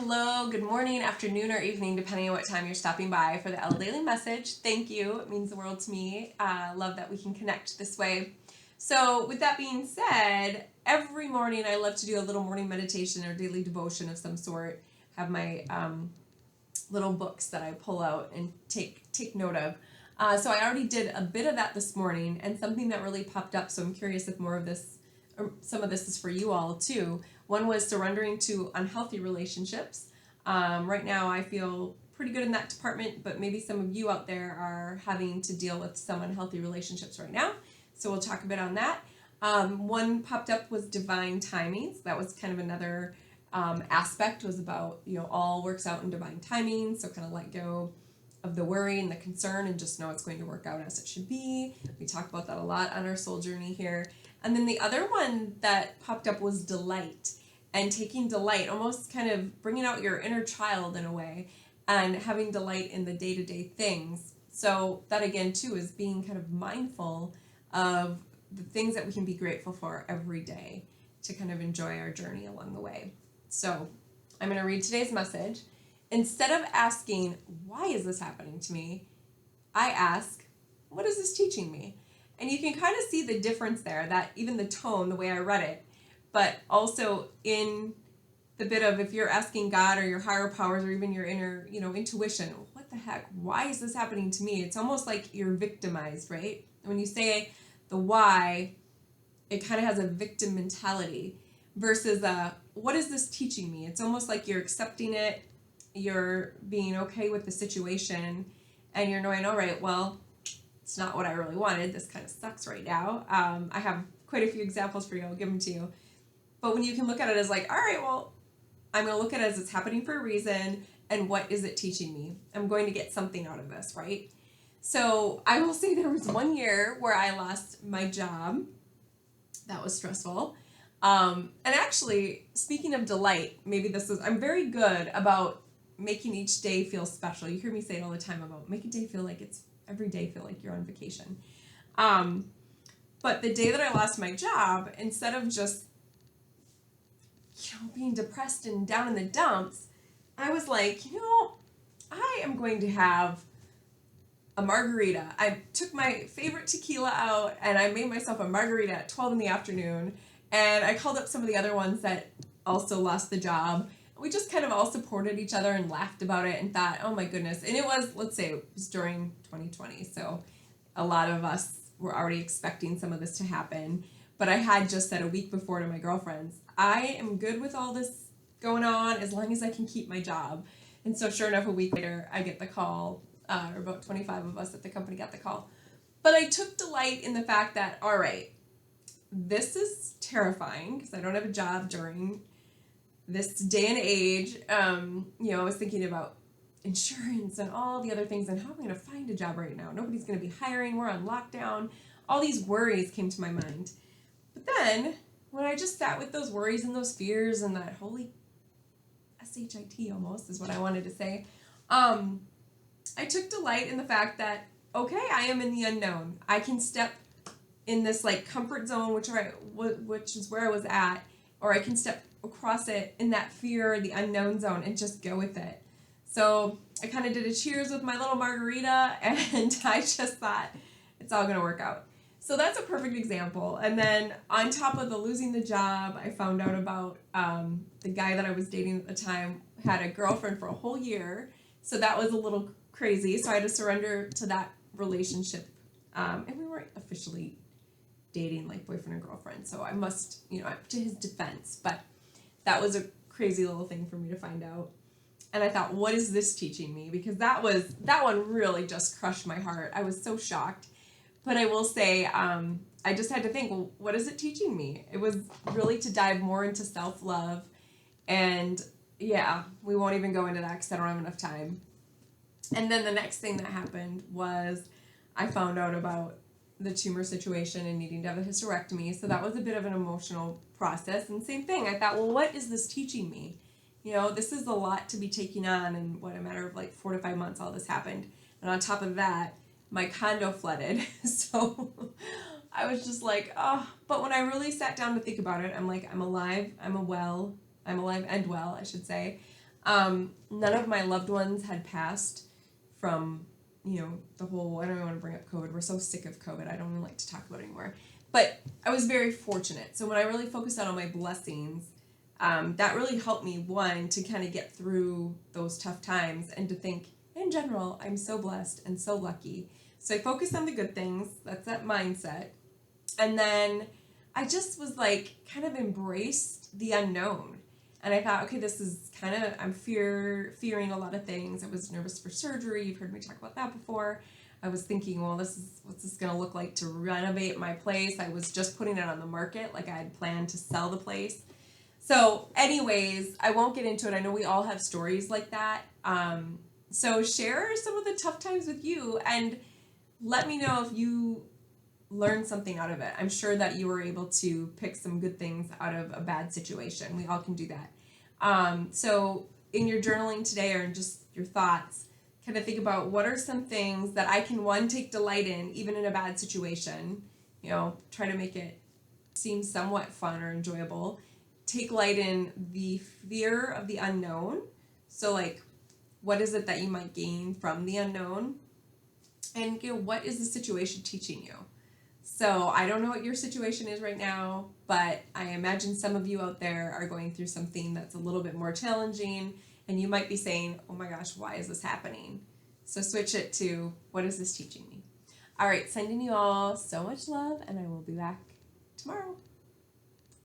Hello, good morning, afternoon, or evening, depending on what time you're stopping by for the Elle Daily Message. Thank you. It means the world to me. Love that we can connect this way. So, with that being said, every morning I love to do a little morning meditation or daily devotion of some sort. Have my little books that I pull out and take note of. So I already did a bit of that this morning, and something that really popped up. So I'm curious if more of this, or some of this, is for you all too. One was surrendering to unhealthy relationships. Right now I feel pretty good in that department, but maybe some of you out there are having to deal with some unhealthy relationships right now. So we'll talk a bit on that. One popped up was divine timings. That was kind of another aspect, was about, all works out in divine timing. So kind of let go of the worry and the concern and just know it's going to work out as it should be. We talk about that a lot on our soul journey here. And then the other one that popped up was delight, and taking delight, almost kind of bringing out your inner child in a way and having delight in the day-to-day things. So that again too is being kind of mindful of the things that we can be grateful for every day to kind of enjoy our journey along the way. So I'm going to read today's message. Instead of asking, why is this happening to me? I ask, what is this teaching me? And you can kind of see the difference there, that even the tone, the way I read it, but also in the bit of, if you're asking God or your higher powers or even your inner, intuition, what the heck? Why is this happening to me? It's almost like you're victimized, right? When you say the why, it kind of has a victim mentality versus what is this teaching me? It's almost like you're accepting it, you're being okay with the situation, and you're knowing, all right, well, it's not what I really wanted. This kind of sucks right now. I have quite a few examples for you. I'll give them to you. But when you can look at it as like, all right, well, I'm going to look at it as it's happening for a reason, and what is it teaching me? I'm going to get something out of this, right? So I will say there was one year where I lost my job. That was stressful. And actually, speaking of delight, I'm very good about making each day feel special. You hear me say it all the time about make a day feel like every day feel like you're on vacation. But the day that I lost my job, instead of just, being depressed and down in the dumps, I was like, I am going to have a margarita. I took my favorite tequila out and I made myself a margarita at 12 in the afternoon. And I called up some of the other ones that also lost the job. We just kind of all supported each other and laughed about it and thought, oh my goodness. And it was, let's say it was during 2020. So a lot of us were already expecting some of this to happen. But I had just said a week before to my girlfriends, I am good with all this going on as long as I can keep my job. And so sure enough, a week later, I get the call, or about 25 of us at the company got the call. But I took delight in the fact that, all right, this is terrifying because I don't have a job during this day and age. I was thinking about insurance and all the other things and how am I going to find a job right now? Nobody's going to be hiring. We're on lockdown. All these worries came to my mind. But then when I just sat with those worries and those fears and that holy SHIT almost is what I wanted to say, I took delight in the fact that, okay, I am in the unknown. I can step in this like comfort zone, which is where I was at, or I can step across it in that fear, the unknown zone, and just go with it. So I kind of did a cheers with my little margarita, and I just thought it's all going to work out. So that's a perfect example. And then on top of the losing the job, I found out about the guy that I was dating at the time had a girlfriend for a whole year. So that was a little crazy. So I had to surrender to that relationship. And we weren't officially dating like boyfriend and girlfriend. So I must, to his defense. But that was a crazy little thing for me to find out. And I thought, what is this teaching me? Because that one really just crushed my heart. I was so shocked. But I will say, I just had to think, well, what is it teaching me? It was really to dive more into self-love. And yeah, we won't even go into that because I don't have enough time. And then the next thing that happened was I found out about the tumor situation and needing to have a hysterectomy. So that was a bit of an emotional process. And same thing, I thought, well, what is this teaching me? This is a lot to be taking on in a matter of like 4 to 5 months, all this happened. And on top of that, my condo flooded. So I was just like, oh, but when I really sat down to think about it, I'm like, I'm alive and well, I should say. None of my loved ones had passed from, the whole, I don't even want to bring up COVID. We're so sick of COVID. I don't even like to talk about it anymore. But I was very fortunate. So when I really focused on all my blessings, that really helped me, one, to kind of get through those tough times and to think, in general, I'm so blessed and so lucky. So I focused on the good things. That's that mindset. And then I just was like, kind of embraced the unknown. And I thought, okay, this is kind of, I'm fearing a lot of things. I was nervous for surgery. You've heard me talk about that before. I was thinking, well, what's this going to look like to renovate my place? I was just putting it on the market. Like I had planned to sell the place. So anyways, I won't get into it. I know we all have stories like that. So share some of the tough times with you and let me know if you learned something out of it. I'm sure that you were able to pick some good things out of a bad situation. We all can do that. So in your journaling today or just your thoughts, kind of think about what are some things that I can, one, take delight in, even in a bad situation, try to make it seem somewhat fun or enjoyable. Take light in the fear of the unknown. So like, what is it that you might gain from the unknown? And what is the situation teaching you? So I don't know what your situation is right now, but I imagine some of you out there are going through something that's a little bit more challenging, and you might be saying, oh my gosh, why is this happening? So switch it to, what is this teaching me? All right, sending you all so much love, and I will be back tomorrow.